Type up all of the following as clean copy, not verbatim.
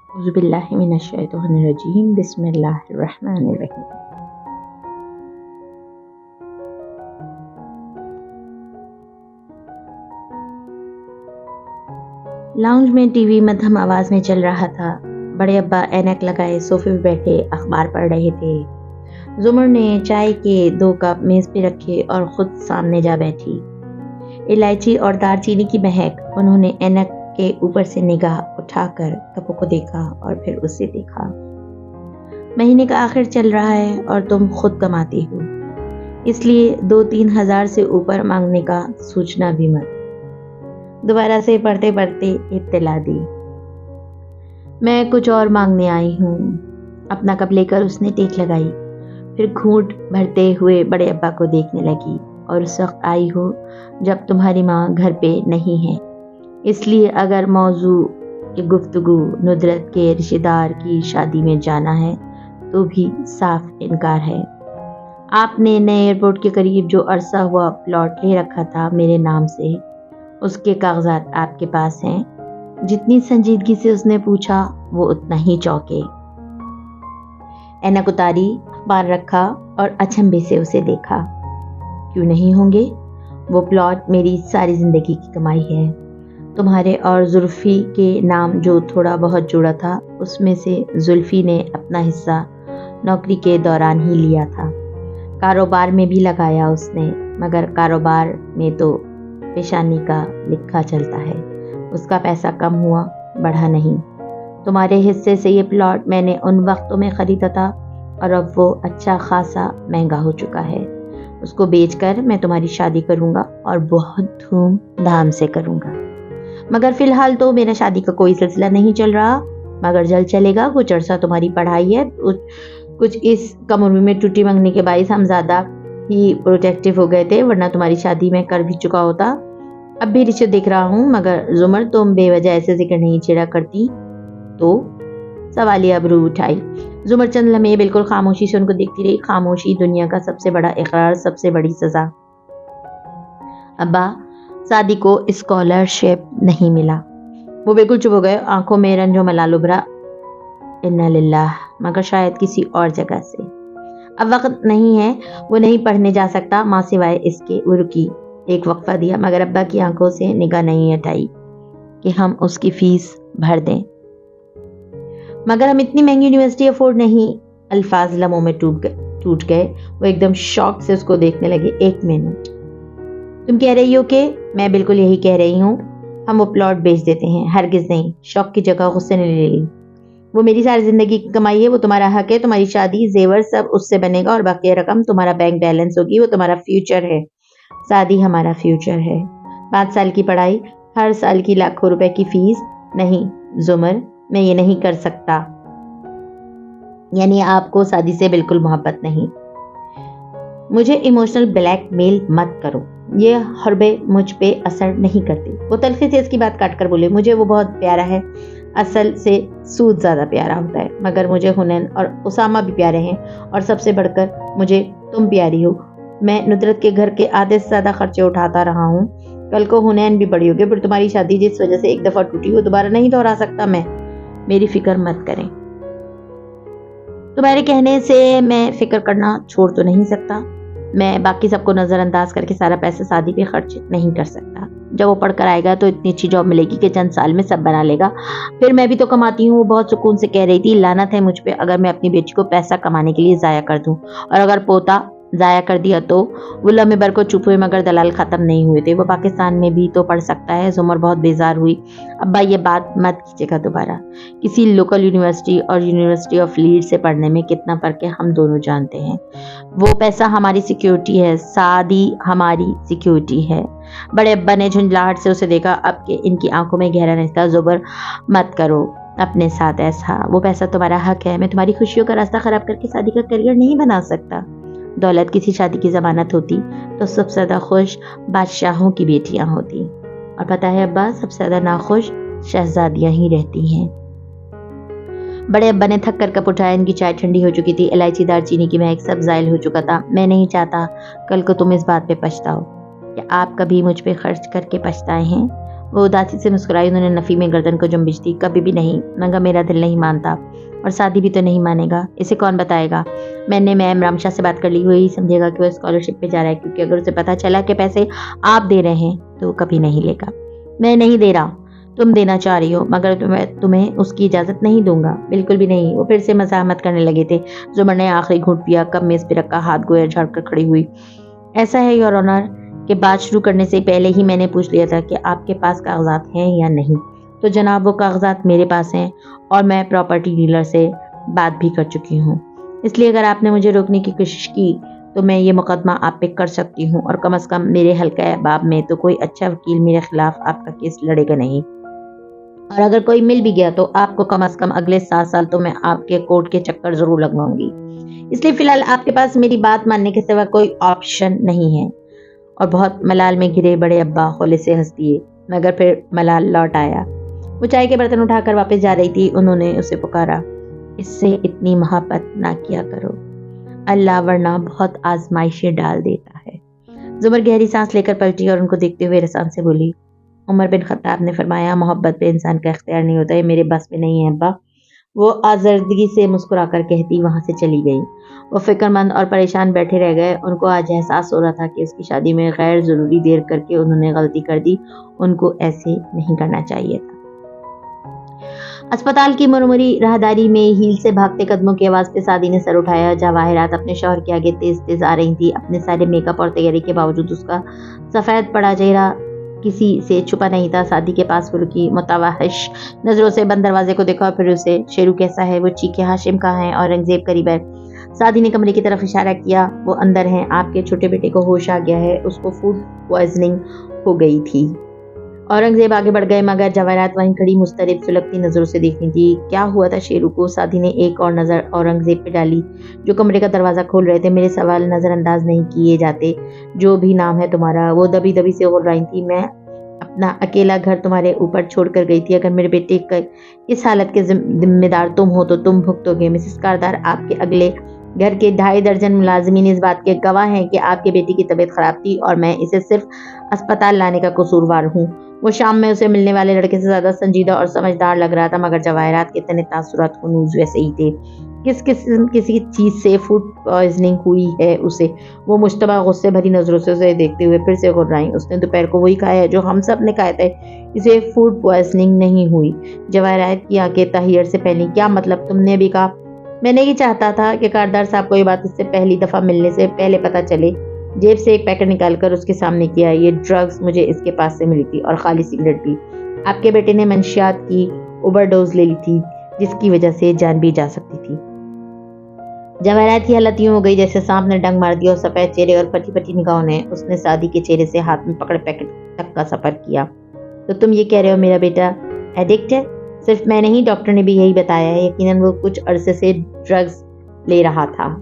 اعوذ باللہ من الشیطان الرجیم بسم اللہ الرحمن الرحیم۔ لاؤنج میں ٹی وی مدھم آواز میں چل رہا تھا۔ بڑے ابا اینک لگائے صوفے پہ بیٹھے اخبار پڑھ رہے تھے۔ زمر نے چائے کے 2 کپ میز پہ رکھے اور خود سامنے جا بیٹھی۔ الائچی اور دار چینی کی مہک۔ انہوں نے اینک کے اوپر سے نگاہ اٹھا کر کپوں کو دیکھا اور پھر اسے دیکھا۔ مہینے کا آخر چل رہا ہے اور تم خود کماتی ہو، اس لیے 2-3 ہزار سے اوپر مانگنے کا سوچنا بھی مت۔ دوبارہ سے پڑھتے پڑھتے اطلاع دی۔ میں کچھ اور مانگنے آئی ہوں۔ اپنا کپ لے کر اس نے ٹیک لگائی، پھر گھونٹ بھرتے ہوئے بڑے ابا کو دیکھنے لگی۔ اور اس وقت آئی ہو جب تمہاری ماں گھر پہ نہیں ہے، اس لیے اگر موضوع کی گفتگو ندرت کے رشتہ دار کی شادی میں جانا ہے تو بھی صاف انکار ہے۔ آپ نے نئے ایئرپورٹ کے قریب جو عرصہ ہوا پلاٹ لے رکھا تھا میرے نام سے، اس کے کاغذات آپ کے پاس ہیں؟ جتنی سنجیدگی سے اس نے پوچھا وہ اتنا ہی چونکے۔ اینک اتاری، اخبار رکھا اور اچنبھے سے اسے دیکھا۔ کیوں نہیں ہوں گے؟ وہ پلاٹ میری ساری زندگی کی کمائی ہے۔ تمہارے اور زلفی کے نام جو تھوڑا بہت جڑا تھا، اس میں سے زلفی نے اپنا حصہ نوکری کے دوران ہی لیا تھا۔ کاروبار میں بھی لگایا اس نے، مگر کاروبار میں تو پیشانی کا لکھا چلتا ہے، اس کا پیسہ کم ہوا بڑھا نہیں۔ تمہارے حصے سے یہ پلاٹ میں نے ان وقتوں میں خریدا تھا اور اب وہ اچھا خاصا مہنگا ہو چکا ہے۔ اس کو بیچ کر میں تمہاری شادی کروں گا اور بہت دھوم دھام سے کروں گا۔ مگر فی الحال تو میرا شادی کا کوئی سلسلہ نہیں چل رہا، مگر جلد چلے گا۔ کچھ عرصہ تمہاری پڑھائی ہے، کچھ اس کم عمر میں ٹوٹی منگنے کے باعث ہم زیادہ ہی پروٹیکٹیو ہو گئے تھے، ورنہ تمہاری شادی میں کر بھی چکا ہوتا۔ اب بھی رشتے دیکھ رہا ہوں، مگر زمر تم بے وجہ ایسے ذکر نہیں چھیڑا کرتی تو؟ سوالیہ ابرو اٹھائی۔ زمر چند لمحے بالکل خاموشی سے ان کو دیکھتی رہی۔ خاموشی دنیا کا سب سے بڑا اقرار، سب سے بڑی سزا۔ ابا، سعدی کو اسکالرشپ نہیں ملا۔ وہ بالکل چپ ہو گئے، آنکھوں میں رنج و ملال ابھرا۔ انا للہ، مگر شاید کسی اور جگہ سے۔ اب وقت نہیں ہے، وہ نہیں پڑھنے جا سکتا، ماں سوائے اس کے۔ وہ رکی، ایک وقفہ دیا، مگر ابا کی آنکھوں سے نگاہ نہیں ہٹائی کہ ہم اس کی فیس بھر دیں۔ مگر ہم اتنی مہنگی یونیورسٹی افورڈ نہیں۔ الفاظ لمحوں میں ٹوٹ گئے۔ وہ ایک دم شوق سے اس کو دیکھنے لگے۔ 1 منٹ، تم کہہ رہی ہو کہ؟ میں بالکل یہی کہہ رہی ہوں، ہم وہ پلاٹ بیچ دیتے ہیں۔ ہرگز نہیں، شوق کی جگہ غصے نے لے لی۔ وہ میری ساری زندگی کی کمائی ہے، وہ تمہارا حق ہے، تمہاری شادی زیور سب اس سے بنے گا اور باقی رقم تمہارا بینک بیلنس ہوگی۔ وہ تمہارا فیوچر ہے سعدی، ہمارا فیوچر ہے۔ 5 سال کی پڑھائی، ہر سال کی لاکھوں روپے کی فیس۔ نہیں زمر، میں یہ نہیں کر سکتا۔ یعنی آپ کو سعدی سے بالکل محبت نہیں؟ مجھے ایموشنل بلیک میل مت کرو، یہ حربے مجھ پہ اثر نہیں کرتی۔ وہ تلخی سے اس کی بات کاٹ کر بولے، مجھے وہ بہت پیارا ہے، اصل سے سود زیادہ پیارا ہوتا ہے، مگر مجھے حنین اور اسامہ بھی پیارے ہیں، اور سب سے بڑھ کر مجھے تم پیاری ہو۔ میں ندرت کے گھر کے آدھے سے زیادہ خرچے اٹھاتا رہا ہوں، کل کو حنین بھی بڑی ہوگی، پھر تمہاری شادی جس وجہ سے ایک دفعہ ٹوٹی وہ دوبارہ نہیں دہرا سکتا میں۔ میری فکر مت کریں۔ تمہارے کہنے سے میں فکر کرنا چھوڑ تو نہیں سکتا، میں باقی سب کو نظر انداز کر کے سارا پیسہ شادی پہ خرچ نہیں کر سکتا۔ جب وہ پڑھ کر آئے گا تو اتنی اچھی جاب ملے گی کہ چند سال میں سب بنا لے گا، پھر میں بھی تو کماتی ہوں۔ وہ بہت سکون سے کہہ رہی تھی، لعنت ہے مجھ پہ اگر میں اپنی بیٹی کو پیسہ کمانے کے لیے ضائع کر دوں، اور اگر پوتا ضائع کر دیا تو؟ وہ لمحے بھر کو چپ ہوئے، مگر دلال ختم نہیں ہوئے تھے۔ وہ پاکستان میں بھی تو پڑھ سکتا ہے۔ زمر بہت بیزار ہوئی۔ ابا، یہ بات مت کیجیے گا دوبارہ۔ کسی لوکل یونیورسٹی اور یونیورسٹی آف لیڈ سے پڑھنے میں کتنا فرق ہے ہم دونوں جانتے ہیں۔ وہ پیسہ ہماری سیکیورٹی ہے سعدی، ہماری سیکیورٹی ہے۔ بڑے ابا نے جھنجھلاہٹ سے اسے دیکھا، اب کہ ان کی آنکھوں میں گہرا نہیں تھا۔ زبر مت کرو اپنے ساتھ ایسا، وہ پیسہ تمہارا حق ہے۔ میں تمہاری خوشیوں کا راستہ خراب کر کے شادی کا کیریئر نہیں بنا سکتا۔ دولت کسی شادی کی ضمانت ہوتی تو سب سے زیادہ خوش بادشاہوں کی بیٹیاں ہوتی، اور پتہ ہے ابا، سب سے زیادہ ناخوش شہزادیاں ہی رہتی ہیں۔ بڑے ابا نے تھک کر کپ اٹھایا۔ ان کی چائے ٹھنڈی ہو چکی تھی، الائچی دار چینی کی مہک سب زائل ہو چکا تھا۔ میں نہیں چاہتا کل کو تم اس بات پہ پچھتاؤ کہ آپ کبھی مجھ پہ خرچ کر کے پچھتائے ہیں۔ وہ اداسی سے مسکرائی. انہوں نے نفی میں گردن کو جنبش دی. کبھی بھی نہیں مگر میرا دل نہیں مانتا اور سعدی بھی تو نہیں مانے گا. اسے کون بتائے گا؟ میں نے میم رامشاہ سے بات کر لی. وہی سمجھے گا کہ وہ اسکالرشپ پہ جا رہا ہے، کیونکہ اگر اسے پتا چلا کہ پیسے آپ دے رہے ہیں تو وہ کبھی نہیں لے گا. میں نہیں دے رہا، تم دینا چاہ رہی ہو، مگر تمہیں اس کی اجازت نہیں دوں گا. بالکل بھی نہیں. وہ پھر سے مزاحمت کرنے لگے تھے. زمر نے آخری گھونٹ پیا. کب میز پہ رکھا ہاتھ گویا جھاڑ کر کھڑی ہوئی. ایسا ہے یور آنر کہ بات شروع کرنے سے پہلے ہی میں نے پوچھ لیا تھا کہ آپ کے پاس کاغذات ہیں یا نہیں. تو جناب وہ کاغذات میرے پاس ہیں اور میں پراپرٹی ڈیلر سے بات بھی کر چکی ہوں. اس لیے اگر آپ نے مجھے روکنے کی کوشش کی تو میں یہ مقدمہ آپ پہ کر سکتی ہوں، اور کم از کم میرے حلقہ باب میں تو کوئی اچھا وکیل میرے خلاف آپ کا کیس لڑے گا نہیں. اور اگر کوئی مل بھی گیا تو آپ کو کم از کم اگلے 7 سال تو میں آپ کے کورٹ کے چکر ضرور لگواؤں گی. اس لیے فی الحال آپ کے پاس میری بات ماننے کے سوا کوئی آپشن نہیں ہے. اور بہت ملال میں گرے بڑے ابا خولے سے ہنس دیے، مگر پھر ملال لوٹ آیا. وہ چائے کے برتن اٹھا کر واپس جا رہی تھی. انہوں نے اسے پکارا. اس سے اتنی محبت نہ کیا کرو، اللہ ورنہ بہت آزمائشیں ڈال دیتا ہے. زمر گہری سانس لے کر پلٹی اور ان کو دیکھتے ہوئے رسان سے بولی. عمر بن خطاب نے فرمایا، محبت پہ انسان کا اختیار نہیں ہوتا. یہ میرے بس میں نہیں ہے ابا. وہ آزردگی سے مسکرا کر کہتی وہاں سے چلی گئی. وہ فکر مند اور پریشان بیٹھے رہ گئے. ان کو آج احساس ہو رہا تھا کہ اس کی شادی میں غیر ضروری دیر کر کے انہوں نے غلطی کر دی. ان کو ایسے نہیں کرنا چاہیے تھا. اسپتال کی مرمری راہداری میں ہیل سے بھاگتے قدموں کی آواز پہ سعدی نے سر اٹھایا. جواہرات اپنے شوہر کے آگے تیز تیز آ رہی تھی. اپنے سارے میک اپ اور تیاری کے باوجود اس کا سفید پڑا چہرہ کسی سے چھپا نہیں تھا. سعدی کے پاس وہ رکی، متوحش نظروں سے بند دروازے کو دیکھا اور پھر اسے. شیرو کیسا ہے؟ وہ چیخے. ہاشم کہاں ہے؟ اورنگزیب قریب ہے. سعدی نے کمرے کی طرف اشارہ کیا. وہ اندر ہیں. آپ کے چھوٹے بیٹے کو ہوش آ گیا ہے، اس کو فوڈ پوائزننگ ہو گئی تھی. اورنگزیب آگے بڑھ گئے مگر جواہرات وہیں کھڑی مضطرب سلگتی نظروں سے دیکھنی تھی. کیا ہوا تھا شیرو کو؟ سعدی نے ایک اور نظر اورنگزیب پہ ڈالی جو کمرے کا دروازہ کھول رہے تھے. میرے سوال نظر انداز نہیں کیے جاتے. جو بھی نام ہے تمہارا. وہ دبی دبی سے بول رہی تھی. میں اپنا اکیلا گھر تمہارے اوپر چھوڑ کر گئی تھی. اگر میرے بیٹے کا اس حالت کے ذمہ دار تم ہو تو تم بھگتو گے. مسز کاردار، آپ کے اگلے گھر کے 2.5 درجن ملازمین اس بات کے گواہ ہیں کہ آپ کے بیٹی کی طبیعت خراب تھی اور میں اسے صرف اسپتال لانے کا قصوروار ہوں. وہ شام میں اسے ملنے والے لڑکے سے زیادہ سنجیدہ اور سمجھدار لگ رہا تھا، مگر جواہرات کے تنے تاثرات خنوز ویسے ہی تھے. کسی چیز سے فوڈ پوائزننگ ہوئی ہے اسے. وہ مشتبہ غصے بھری نظروں سے اسے دیکھتے ہوئے پھر سے گھبرائی. اس نے دوپہر کو وہی کھایا ہے جو ہم سب نے کھایا تھا. اسے فوڈ پوائزننگ نہیں ہوئی. جواہرات کی آنکھیں تحیر سے پھیلی. کیا مطلب؟ تم نے بھی کہا. میں نے یہ چاہتا تھا کہ کاردار صاحب کو یہ بات اس سے پہلی دفعہ ملنے سے پہلے پتہ چلے. جیب سے ایک پیکٹ نکال کر اس کے سامنے کیا. یہ ڈرگز مجھے اس کے پاس سے ملی تھی اور خالی سگریٹ بھی. آپ کے بیٹے نے منشیات کی اوور ڈوز لے لی تھی جس کی وجہ سے جان بھی جا سکتی تھی. جواہرات کی حالت یوں ہو گئی جیسے سانپ نے ڈنگ مار دیا. اور سفید چہرے اور پھٹی پھٹی نگاہوں نے اس نے سعدی کے چہرے سے ہاتھ میں پکڑ پیکٹ تک کا سفر کیا. تو تم یہ کہہ رہے ہو میرا بیٹا ایڈکٹ ہے؟ صرف میں نہیں، ڈاکٹر نے بھی یہی بتایا ہے. یقیناً وہ کچھ عرصے سے ڈرگز لے رہا تھا.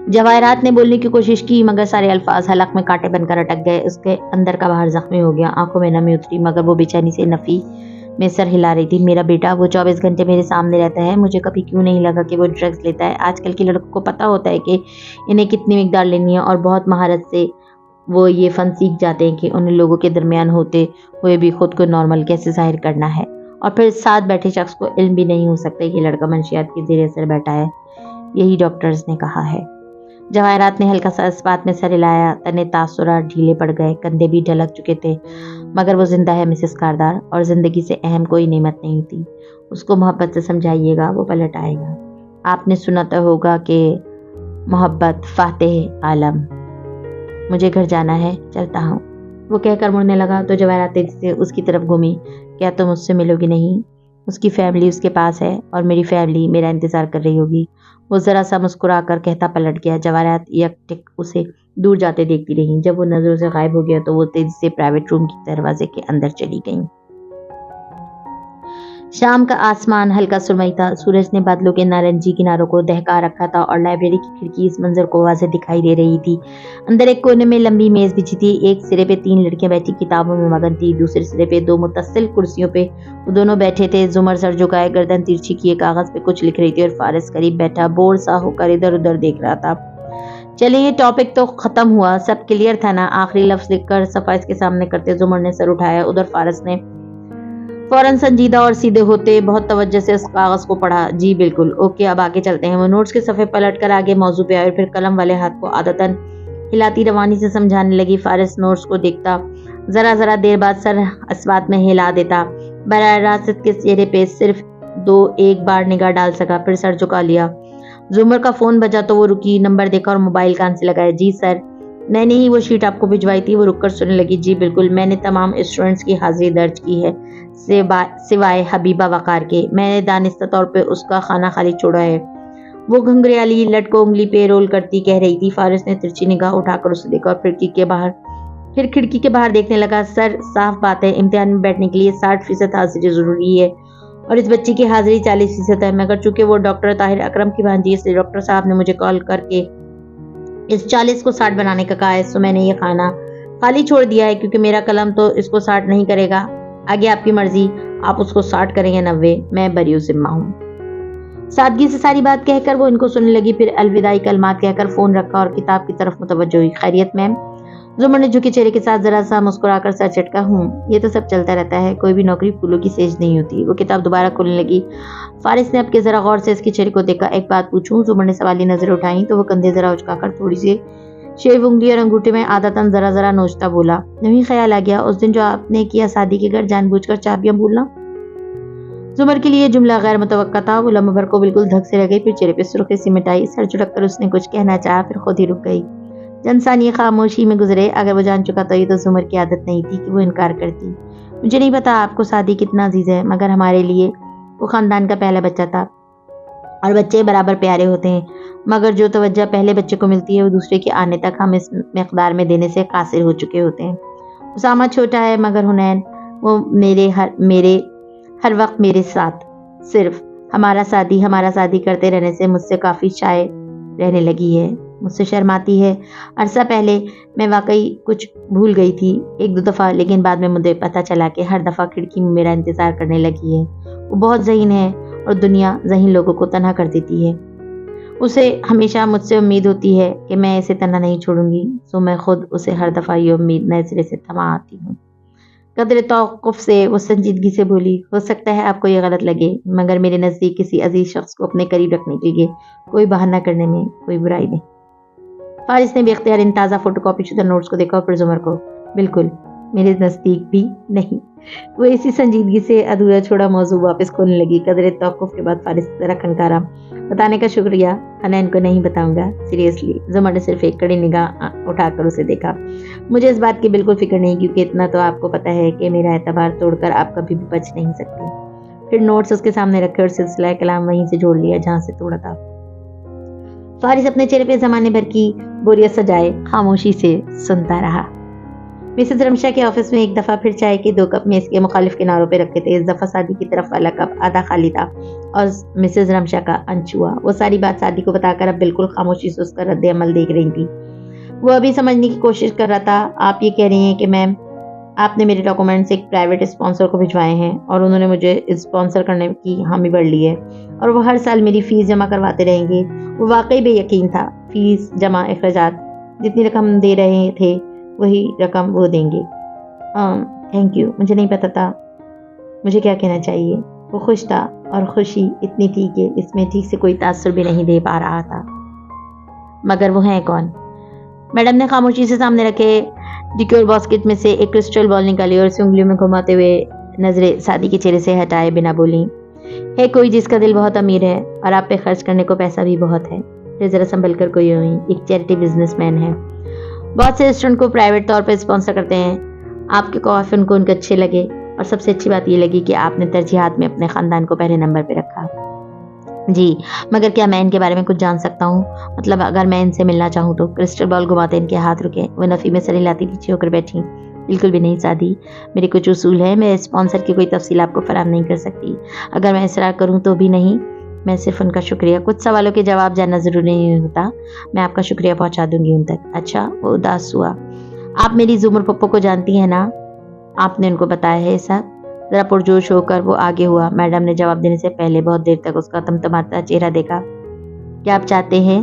جواہرات نے بولنے کی کوشش کی مگر سارے الفاظ حلق میں کانٹے بن کر اٹک گئے. اس کے اندر کا باہر زخمی ہو گیا. آنکھوں میں نمی اتری مگر وہ بے چینی سے نفی میں سر ہلا رہی تھی. میرا بیٹا وہ 24 گھنٹے میرے سامنے رہتا ہے. مجھے کبھی کیوں نہیں لگا کہ وہ ڈرگز لیتا ہے. آج کل کے لڑکوں کو پتا ہوتا ہے کہ انہیں کتنی مقدار لینی ہے اور بہت مہارت سے وہ یہ فن سیکھ جاتے ہیں کہ ان لوگوں کے درمیان ہوتے ہوئے بھی خود کو نارمل کیسے ظاہر کرنا ہے. اور پھر ساتھ بیٹھے شخص کو علم بھی نہیں ہو سکتا کہ لڑکا منشیات کے زیر اثر بیٹھا ہے. یہی ڈاکٹرز نے کہا ہے. جواہرات نے ہلکا سا اس بات میں سر ہلایا. تنے تاثرات ڈھیلے پڑ گئے. کندھے بھی ڈھلک چکے تھے. مگر وہ زندہ ہے مسز کاردار، اور زندگی سے اہم کوئی نعمت نہیں تھی. اس کو محبت سے سمجھائیے گا، وہ پلٹ آئے گا. آپ نے سنا تو ہوگا کہ محبت فاتح عالم. مجھے گھر جانا ہے، چلتا ہوں. وہ کہہ کر مڑنے لگا تو جواہرات تیزی سے اس کی طرف گھومی. کیا تم اس سے ملو گی نہیں؟ اس کی فیملی اس کے پاس ہے اور میری فیملی میرا انتظار کر رہی ہوگی. وہ ذرا سا مسکرا کر کہتا پلٹ گیا. جواہرات یک ٹک اسے دور جاتے دیکھتی رہیں. جب وہ نظروں سے غائب ہو گیا تو وہ تیزی سے پرائیویٹ روم کے دروازے کے اندر چلی گئیں. شام کا آسمان ہلکا سرمئی تھا. سورج نے بادلوں کے نارنجی کناروں کو دہکا رکھا تھا اور لائبریری کی کھڑکی اس منظر کو واضح دکھائی دے رہی تھی. اندر ایک کونے میں لمبی میز بچھی تھی. ایک سرے پہ 3 لڑکیاں بیٹھی کتابوں میں مگن تھی. دوسرے سرے پہ 2 متصل کرسیوں پہ وہ دونوں بیٹھے تھے. زمر سر جھکائے گردن ترچھی کیے کاغذ پہ کچھ لکھ رہی تھی اور فارس قریب بیٹھا بور سا ہو کر ادھر ادھر دیکھ رہا تھا. چلیں یہ ٹاپک تو ختم ہوا, سب کلیئر تھا نا. آخری لفظ لکھ کر صفحہ اس کے سامنے کرتے زمر نے سر اٹھایا. ادھر فارس نے فوراً سنجیدہ اور سیدھے ہوتے بہت توجہ سے اس کاغذ کو پڑھا. جی بالکل, اوکے اب آگے چلتے ہیں. وہ نوٹس کے صفحے پلٹ کر آگے موضوع پہ آئے اور پھر قلم والے ہاتھ کو عادتاً ہلاتی روانی سے سمجھانے لگی. فارس نوٹس کو دیکھتا, ذرا دیر بعد سر اسبات میں ہلا دیتا. براہ راست کے چہرے پہ صرف ایک بار نگاہ ڈال سکا, پھر سر جھکا لیا. زمر کا فون بجا تو وہ رکی, نمبر دیکھا اور موبائل کان سے لگایا. جی سر, میں نے ہی وہ شیٹ آپ کو بھجوائی تھی. وہ رک کر سننے لگی. جی بالکل, میں نے تمام اسٹوڈنٹس کی حاضری درج کی ہے سوائے حبیبہ وقار کے. میں نے دانستہ طور پہ اس کا خانہ خالی چھوڑا ہے. وہ گھنگریالی لٹ کو انگلی پہ رول کرتی کہہ رہی تھی. فارس نے ترچھی نگاہ اٹھا کر اسے دیکھا اور پھر کھڑکی کے باہر دیکھنے لگا. سر صاف بات ہے, امتحان میں بیٹھنے کے لیے 60% حاضری ضروری ہے اور اس بچی کی حاضری 40% ہے. مگر چونکہ وہ ڈاکٹر طاہر اکرم کی بھانجی ہے, اس لیے ڈاکٹر صاحب نے مجھے کال کر کے اس 40 کو 60 بنانے کا کہا ہے. سو میں نے یہ خانہ خالی چھوڑ دیا ہے کیونکہ میرا قلم تو اس کو 60 نہیں کرے گا. آگے آپ کی مرضی, آپ اس کو 60 کریں یا 90, میں بری ذمہ ہوں. سادگی سے ساری بات کہہ کر وہ ان کو سننے لگی. پھر الوداعی کلمات کہہ کر فون رکھا اور کتاب کی طرف متوجہ ہوئی. خیریت میم؟ زمر نے جھکے چہرے کے ساتھ ذرا سا مسکرا کر سر چٹکا. یہ تو سب چلتا رہتا ہے, کوئی بھی نوکری پھولوں کی سیج نہیں ہوتی. وہ کتاب دوبارہ کھولنے لگی. فارس نے اب کے ذرا غور سے اس کے چہرے کو دیکھا. ایک بات پوچھوں؟ زمر نے سوالی نظر اٹھائی تو وہ کندھے ذرا اچکا کر تھوڑی سی شیو انگلی اور انگوٹھے میں عادتاً ذرا نوچتا بولا. نہیں خیال آ گیا اس دن جو آپ نے کیا شادی کے گھر جان بوجھ کر چابیاں بھولنا. زمر کے لیے جملہ غیر متوقع تھا. وہ لمحہ بھر کو بالکل دھک سے رہ گئی, پھر چہرے پہ سرخی سمٹ آئی. سر جھٹک کر اس نے کچھ کہنا چاہا, پھر خود ہی رک گئی. چند ثانیے خاموشی میں گزرے. اگر وہ جان چکا تو یہ تو زمر کی عادت نہیں تھی کہ وہ انکار کرتی. مجھے نہیں پتا آپ کو شادی کتنا عزیز ہے, مگر ہمارے لیے وہ خاندان کا پہلا بچہ تھا اور بچے برابر پیارے ہوتے ہیں. مگر جو توجہ پہلے بچے کو ملتی ہے وہ دوسرے کے آنے تک ہم اس مقدار میں دینے سے قاصر ہو چکے ہوتے ہیں. اسامہ چھوٹا ہے مگر حنین وہ میرے ہر وقت میرے ساتھ. صرف ہمارا شادی کرتے رہنے سے مجھ سے کافی شائع رہنے لگی ہے, مجھ سے شرماتی ہے. عرصہ پہلے میں واقعی کچھ بھول گئی تھی 1-2 دفعہ, لیکن بعد میں مجھے پتا چلا کہ ہر دفعہ کھڑکی میں میرا انتظار کرنے لگی ہے. وہ بہت ذہین ہے اور دنیا ذہین لوگوں کو تنہا کر دیتی ہے. اسے ہمیشہ مجھ سے امید ہوتی ہے کہ میں اسے تنہا نہیں چھوڑوں گی, سو میں خود اسے ہر دفعہ یہ امید نئے سرے سے تھما آتی ہوں. قدر توقف سے وہ سنجیدگی سے بولی. ہو سکتا ہے آپ کو یہ غلط لگے, مگر میرے نزدیک کسی عزیز شخص کو اپنے قریب رکھنے کے لیے کوئی بہانہ کرنے میں کوئی برائی نہیں. فارس نے بے اختیار ان تازہ فوٹو کاپی شدہ نوٹس کو دیکھا اور پھر زمر کو. بالکل میرے نزدیک بھی نہیں. وہ اسی سنجیدگی سے ادھورا چھوڑا موضوع واپس کھولنے لگی. قدر توقف کے بعد فارس ذرا کھنکارا. بتانے کا شکریہ, حنین کو نہیں بتاؤں گا, سیریسلی. زمر نے صرف ایک کڑی نگاہ اٹھا کر اسے دیکھا. مجھے اس بات کی بالکل فکر نہیں, کیونکہ اتنا تو آپ کو پتا ہے کہ میرا اعتبار توڑ کر آپ کبھی بھی بچ نہیں سکتی. پھر نوٹس اس کے سامنے رکھے اور سلسلہ کلام وہیں سے جوڑ لیا جہاں سے توڑا تھا. فارس اپنے چہرے پہ زمانے بھر کی بوریت سجائے خاموشی سے سنتا رہا. مسز رمشا کے آفس میں ایک دفعہ پھر چائے کے 2 کپ میز کے مخالف کناروں پہ رکھے تھے. اس دفعہ سادی کی طرف والا کپ آدھا خالی تھا اور مسز رمشا کا انچ ہوا. وہ ساری بات سادی کو بتا کر اب بالکل خاموشی سے اس کا رد عمل دیکھ رہی تھی. وہ ابھی سمجھنے کی کوشش کر رہا تھا. آپ یہ کہہ رہی ہیں کہ میم آپ نے میرے ڈاکومنٹس ایک پرائیویٹ اسپانسر کو بھجوائے ہیں اور انہوں نے مجھے اسپانسر کرنے کی حامی بھر لی ہے اور وہ ہر سال میری فیس جمع کرواتے رہیں گے. وہ واقعی بے یقین تھا. فیس جمع اخراجات جتنی رقم دے رہے تھے وہی رقم وہ دیں گے. Thank you. مجھے نہیں پتا تھا مجھے کیا کہنا چاہیے. وہ خوش تھا اور خوشی اتنی تھی کہ اس میں ٹھیک سے کوئی تاثر بھی نہیں دے پا رہا تھا. مگر وہ ہیں کون؟ میڈم نے خاموشی سے سامنے رکھے ڈیکور باسکٹ میں سے ایک کرسٹل بال نکالی اور اسے انگلیوں میں گھماتے ہوئے نظریں سادی کے چہرے سے ہٹائے بنا بولی. ہے کوئی جس کا دل بہت امیر ہے اور آپ پہ خرچ کرنے کو پیسہ بھی بہت ہے. پھر ذرا سنبھل کر کوئی ہوئی. ایک چیریٹی بزنس مین ہے, بہت سے ریسٹورینٹ کو پرائیویٹ طور پہ اسپانسر کرتے ہیں. آپ کے کافی ان کو اچھے لگے اور سب سے اچھی بات یہ لگی کہ آپ نے ترجیحات میں اپنے خاندان کو پہلے نمبر پہ رکھا. جی مگر کیا میں ان کے بارے میں کچھ جان سکتا ہوں؟ مطلب اگر میں ان سے ملنا چاہوں تو؟ کرسٹل بال گھماتے ان کے ہاتھ رکے. وہ نفی میں سر ہلاتی پیچھے ہو کر بیٹھی. بالکل بھی نہیں سادی, میرے کچھ اصول ہیں. میں اسپانسر کی کوئی تفصیل آپ کو فراہم نہیں کر سکتی. اگر میں اصرار کروں تو بھی نہیں. میں صرف ان کا شکریہ, کچھ سوالوں کے جواب جاننا ضروری نہیں ہوتا. میں آپ کا شکریہ پہنچا دوں گی ان تک. اچھا. وہ اداس ہوا. آپ میری زمر پپو کو جانتی ہیں نا؟ آپ نے ان کو بتایا ہے سب؟ ذرا پرجوش ہو کر وہ آگے ہوا. میڈم نے جواب دینے سے پہلے بہت دیر تک اس کا تمتماتا چہرہ دیکھا. کیا آپ چاہتے ہیں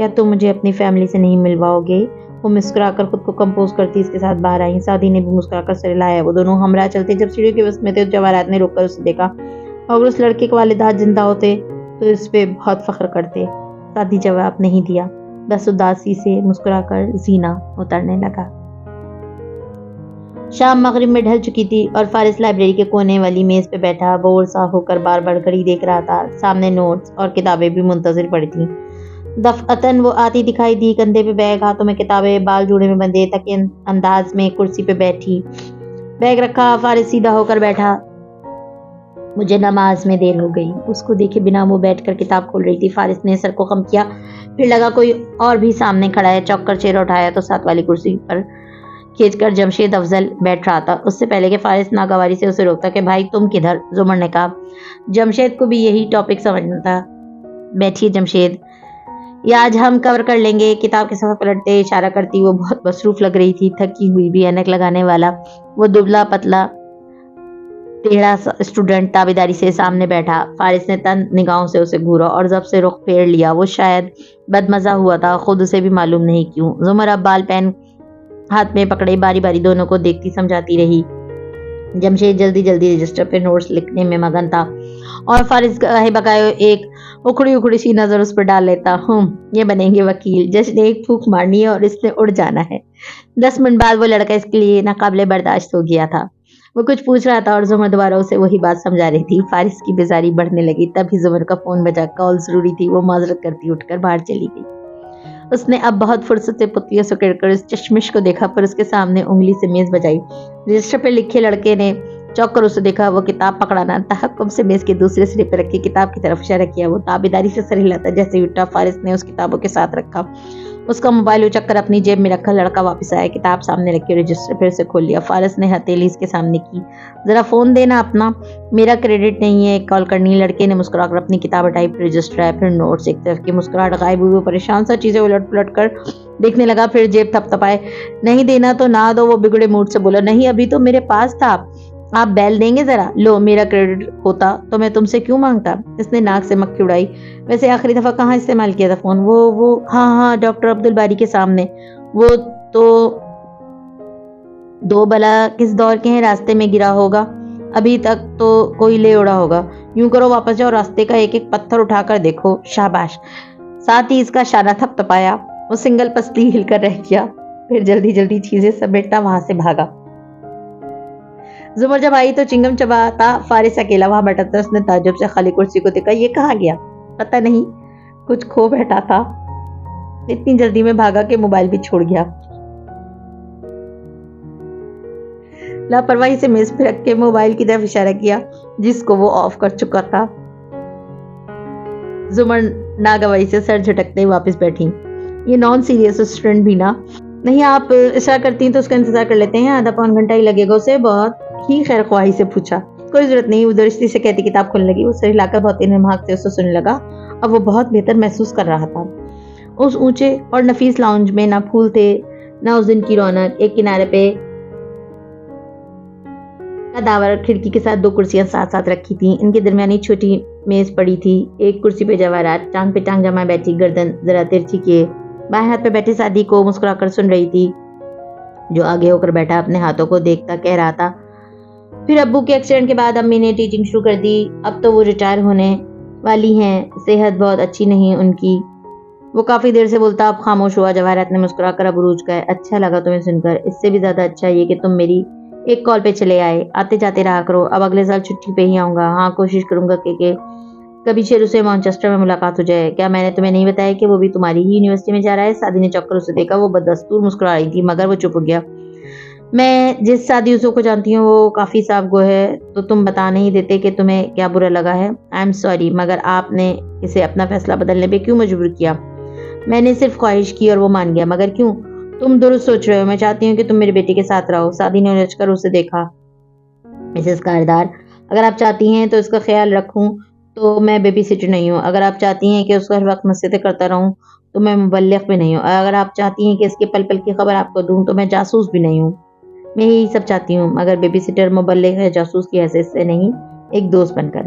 کیا تم مجھے اپنی فیملی سے نہیں ملواؤ گے؟ وہ مسکرا کر خود کو کمپوز کرتی اس کے ساتھ باہر آئی۔ سعدی نے بھی مسکرا کر سر ہلایا۔ وہ دونوں ہمراہ چلتے جب سیڑھیوں کے وسط میں تھے، جواہرات نے رک کر اسے دیکھا۔ اگر اس لڑکے کے والدات زندہ ہوتے تو اس پہ بہت فخر کرتے۔ سعدی جواب نہیں دیا، بس اداسی سے مسکرا کر زینہ اترنے لگا۔ شام مغرب میں ڈھل چکی تھی اور فارس لائبریری کے کونے والی میز پہ بیٹھا بور سا ہو کر بار بار گھڑی دیکھ رہا تھا۔ سامنے نوٹس اور کتابیں بھی منتظر پڑی تھیں۔ دفعتاً وہ آتی دکھائی دی، کندھے پہ بیگ، ہاتھوں میں کتابیں، بال جوڑے میں بندھے، تکیہ انداز میں کرسی پہ بیٹھی، بیگ رکھا۔ فارس سیدھا ہو کر بیٹھا۔ مجھے نماز میں دیر ہو گئی۔ اس کو دیکھے بنا وہ بیٹھ کر کتاب کھول رہی تھی۔ فارس نے سر کو خم کیا، پھر لگا کوئی اور بھی سامنے کھڑا ہے۔ چوک کر چہرہ اٹھایا تو ساتھ والی کرسی پر کھینچ کر جمشید افضل بیٹھ رہا تھا۔ اس سے پہلے کہ فارس ناگواری سے اسے روکتا کہ بھائی تم کدھر؟ زمر نے کہا۔ جمشید کو بھی یہی ٹاپک سمجھنا تھا۔ بیٹھیے جمشید، یہ آج ہم کور کر لیں گے۔ کتاب کے صفحہ پلٹتے اشارہ کرتی وہ بہت مصروف لگ رہی تھی، تھکی ہوئی بھی، اینک لگانے والا وہ دبلا پتلا ٹیڑھا اسٹوڈنٹ تابیداری سے سامنے بیٹھا۔ فارس نے تند نگاہوں سے اسے گھورا اور ضبط سے رخ پھیر لیا۔ وہ شاید بدمزہ ہوا تھا، خود اسے بھی معلوم نہیں کیوں۔ زمر اب بال پین ہاتھ میں پکڑے باری باری دونوں کو دیکھتی سمجھاتی رہی۔ جمشید جلدی جلدی رجسٹر پہ نوٹس لکھنے میں مگن تھا اور فارس گاہے بگائے ایک اکھڑی اکھڑی سی نظر اس پر ڈال لیتا۔ یہ بنیں گے وکیل، جج نے ایک پھونک مارنی ہے اور اس نے اڑ جانا ہے۔ 10 منٹ بعد وہ لڑکا اس کے لیے ناقابل برداشت ہو گیا تھا۔ وہ کچھ پوچھ رہا تھا اور زمر دوبارہ اسے وہی بات سمجھا رہی تھی۔ فارس کی بیزاری بڑھنے لگی۔ تب ہی زمر کا فون بجا۔ کال ضروری تھی۔ وہ معذرت کرتی اٹھ کر باہر چلی گئی۔ اس نے اب بہت فرصت سے پتلیوں سے کڑ کر اس چشمش کو دیکھا، پر اس کے سامنے انگلی سے میز بجائی۔ رجسٹر پہ لکھے لڑکے نے چوک کر اسے دیکھا۔ وہ کتاب پکڑانا تحکم سے میز کے دوسرے سرے پہ رکھی کتاب کی طرف اشارہ کیا۔ وہ تابیداری سے سر ہلاتا جیسے ہی اٹھا۔ فارس نے اس کتابوں کے ساتھ رکھا، اس کا موبائل اچک کر اپنی جیب میں رکھا۔ لڑکا واپس آیا، کتاب سامنے رکھی، رجسٹر پھر سے کھول لیا۔ فارس نے ہتھیلی اس کے سامنے کی۔ ذرا فون دینا اپنا، میرا کریڈٹ نہیں ہے، ایک کال کرنی۔ لڑکے نے مسکرا کر اپنی کتاب ہٹائی، پھر رجسٹر آیا، پھر نوٹس۔ ایک طرف کی مسکراہٹ غائب ہوئی۔ وہ پریشان سا چیزیں الٹ پلٹ کر دیکھنے لگا، پھر جیب تھپ تھپائے۔ نہیں دینا تو نہ دو، وہ بگڑے موڈ سے بولا۔ نہیں، ابھی تو میرے پاس تھا، آپ بیل دیں گے ذرا؟ لو، میرا کریڈٹ ہوتا تو میں تم سے کیوں مانگتا؟ اس نے ناک سے مکھی اڑائی۔ ویسے آخری دفعہ کہاں استعمال کیا تھا فون؟ وہ ہاں ڈاکٹر عبدالباری کے سامنے۔ وہ تو دو بلا کس دور کے ہیں، راستے میں گرا ہوگا، ابھی تک تو کوئی لے اڑا ہوگا۔ یوں کرو، واپس جاؤ، راستے کا ایک ایک پتھر اٹھا کر دیکھو۔ شاباش۔ ساتھ ہی اس کا شانہ تھپ تھپایا۔ وہ سنگل پستی ہل کر رہ گیا، پھر جلدی جلدی چیزیں سمیٹتا وہاں سے بھاگا۔ زمر جب آئی تو چنگم چباتا فارس اکیلا وہاں بیٹھا تھا۔ اس نے تعجب سے خالی کرسی کو دیکھا۔ یہ کہاں گیا؟ پتہ نہیں، کچھ کھو بیٹھا تھا، اتنی جلدی میں بھاگا کہ موبائل بھی چھوڑ گیا۔ لاپرواہی سے میز پہ رکھ کے موبائل کی طرف اشارہ کیا جس کو وہ آف کر چکا تھا۔ زمر ناگواری سے سر جھٹکتے واپس بیٹھی۔ یہ نان سیریس اسٹوڈنٹ بھی نا؟ نہیں، آپ اشارہ کرتی ہیں تو اس کا انتظار کر لیتے ہیں، آدھا پون گھنٹہ ہی لگے گا۔ اسے بہت ہی خیر خواہی سے پوچھا۔ کوئی ضرورت نہیں، وہ درستی سے کہتی کتاب کھولنے لگی۔ وہ سر ہلا کر بہت نمھاک سے اسے سننے لگا۔ اب وہ بہت بہتر محسوس کر رہا تھا۔ اس اونچے اور نفیس لاؤنج میں نہ پھول تھے نہ اس دن کی رونق۔ ایک کنارے پہ داور کھڑکی کے ساتھ 2 کرسیاں ساتھ ساتھ رکھی تھیں۔ ان کے درمیان ایک چھوٹی میز پڑی تھی۔ ایک کرسی پہ جواہرات ٹانگ پہ ٹانگ جمائے بیٹھی، گردن ذرا ترچھی کیے بائیں ہاتھ پہ بیٹھے سعدی کو مسکرا کر سن رہی تھی، جو آگے ہو کر بیٹھا اپنے ہاتھوں کو دیکھتا کہہ رہا تھا، پھر ابو کے ایکسیڈنٹ کے بعد امی نے ٹیچنگ شروع کر دی، اب تو وہ ریٹائر ہونے والی ہیں، صحت بہت اچھی نہیں ان کی۔ وہ کافی دیر سے بولتا، اب خاموش ہوا۔ جواہرات نے مسکرا کر اب عروج کا ہے، اچھا لگا تمہیں سن کر، اس سے بھی زیادہ اچھا یہ کہ تم میری ایک کال پہ چلے آئے، آتے جاتے رہا کرو، اب اگلے سال چھٹی پہ ہی آؤں گا۔ ہاں، کوشش کروں گا کہ کبھی شیرو سے مانچسٹر میں ملاقات ہو جائے۔ کیا میں نے تمہیں نہیں بتایا کہ وہ بھی تمہاری ہی یونیورسٹی میں جا رہا ہے؟ سعدی نے چوک کر اسے دیکھا۔ وہ بدستور مسکرا رہی تھی مگر وہ چپ ہو گیا۔ میں جس سعدی یوسف کو جانتی ہوں وہ کافی صاف گو ہے، تو تم بتا نہیں دیتے کہ تمہیں کیا برا لگا ہے؟ آئی ایم سوری، مگر آپ نے اسے اپنا فیصلہ بدلنے پہ کیوں مجبور کیا؟ میں نے صرف خواہش کی اور وہ مان گیا، مگر کیوں؟ تم درست سوچ رہے ہو، میں چاہتی ہوں کہ تم میرے بیٹے کے ساتھ رہو۔ سعدی نے الجھ کر اسے دیکھا۔ مسز کاردار، اگر آپ چاہتی ہیں تو اس کا خیال رکھوں تو میں بیبی سیٹر نہیں ہوں، اگر آپ چاہتی ہیں کہ اس کو ہر وقت نصیحتیں کرتا رہوں تو میں مبلغ بھی نہیں ہوں، اگر آپ چاہتی ہیں کہ اس کے پل پل کی خبر آپ کو دوں تو میں جاسوس بھی نہیں ہوں۔ میں یہی سب چاہتی ہوں، مگر بیبی سیٹر، مبلغ یا جاسوس کی حیثیت سے نہیں، ایک دوست بن کر۔